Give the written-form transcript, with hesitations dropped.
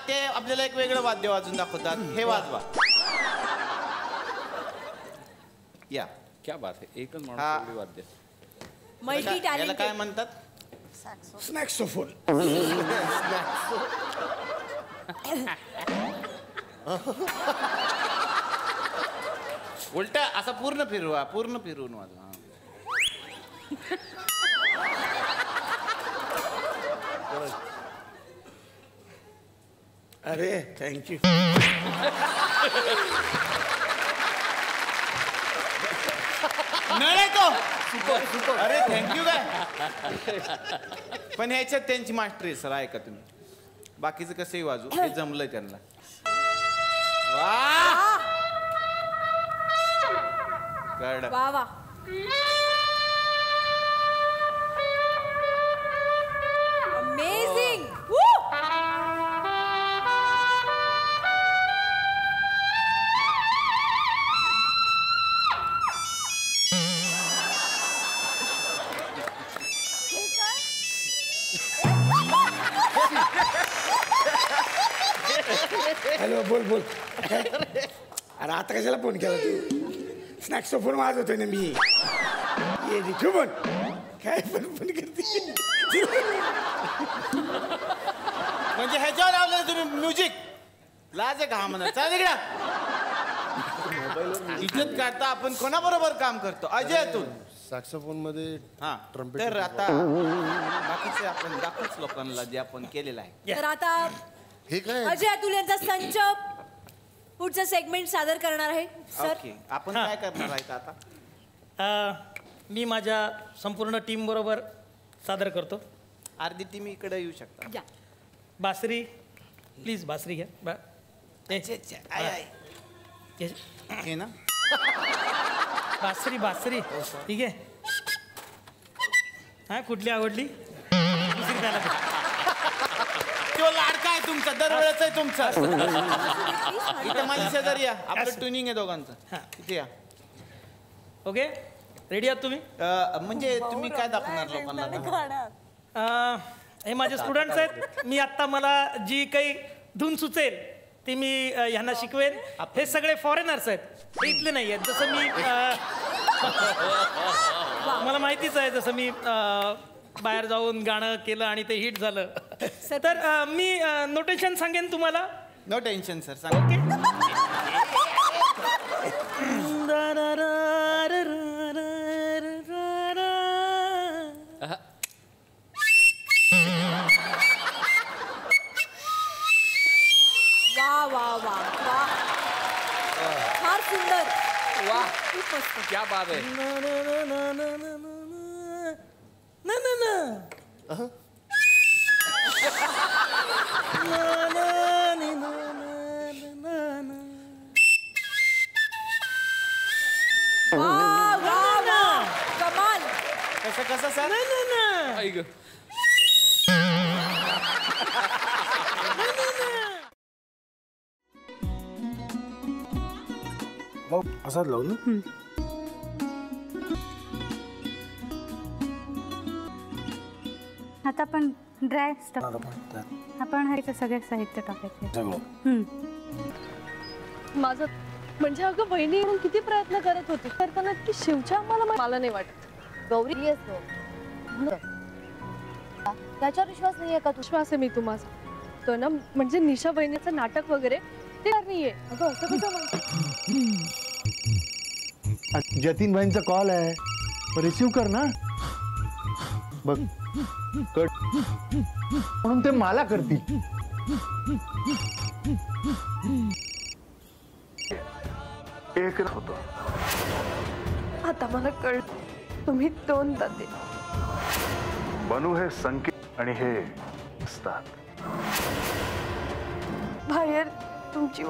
ते आपल्याला एक वेगळं वाद्य वाजून दाखवतात. हे वाजवा. या क्या बात आहे. एकच माणूस वाद्य. Multi talented. याला काय म्हणतात? स्नॅक्सोफोन. उलट असं पूर्ण फिरवा. पूर्ण फिरवून वाजवा. अरे थँक्यू. नाही तो. अरे थँक्यू काय. पण ह्याच्यात त्यांची मास्टरी सर. ऐका तुम्ही. बाकीचं कसंही वाजू हे जमलंय त्यांना. वा वा वा. अमेझिंग. हॅलो बोल बोल. अरे आता कशाला फोन केला तू? स्नॅक्सोफोन वाजवतोय ना मी. ये ठेव पण काय पण करते. म्हणजे ह्याच्यावर लावलं तुम्ही म्युझिक. लाज आहे का म्हणा. चालेल का इज्जत काढता आपण कोणाबरोबर काम करतो. अजय अतुल सॅक्सोफोन मध्ये. हा तर आता बाकीचे आपण दाखवूच लोकांना जे आपण केलेलं आहे. तर आता हे काय अजय अतुल यांचा संच पुढचं सेगमेंट सादर करणार आहे. सर ओके आपण काय करणार आहे आता? मी माझ्या संपूर्ण टीम बरोबर सादर करतो. अर्धी टीम इकडे येऊ शकता. या. बासरी प्लीज. बासरी घ्या. हे ना बासरी बासरी ठीक आहे. हा कुठली आवडली? दुसरी त्याला दे. तो लाडका आहे तुमचा. दरवेळेच आहे तुमचा. इथं माझी शेजारी या. आपलं ट्युनिंग आहे दोघांचं. इथे या. ओके रेडी आहात तुम्ही? म्हणजे तुम्ही काय दाखवणार लोकांना? हे माझे स्टुडंट्स आहेत. मी आत्ता मला जी काही धून सुचेल ती मी ह्यांना शिकवेन. हे सगळे फॉरेनर्स आहेत. हे इथले नाही आहेत. जसं मी मला माहितीच आहे. जसं मी बाहेर जाऊन गाणं केलं आणि ते हिट झालं. तर मी नोटेशन सांगेन तुम्हाला. No tension sir. सांग. ओके. वा वा वा वा. फार सुंदर. वा खूप मस्त. क्या बात आहे. वा वा वा. कमाल. कसं सर? ऐक असाच लावू ना. आता आपण ड्राय स्टफ आपण हरीचं सगळे साहित्य टाकायचे. माझं म्हणजे अगं बहिणी म्हणून किती प्रयत्न करत होती करताना की शिवच्या मला नाही वाटत. गौरी त्याच्यावर विश्वास नाहीये का? विश्वास आहे मी तुम्हाला. तो ना म्हणजे निशा बहिणीचं नाटक वगैरे ते नाहीये. अगं असं कसं म्हणतो? जतीन भाईंचा कॉल आहे. रिसीव कर ना. बघ कट म्हणून ते मला करतील. एक होतो. आता मला कळलं तुम्ही दोन दाते. बनू हे संकेत आणि हे असतात. बाहेर तुमची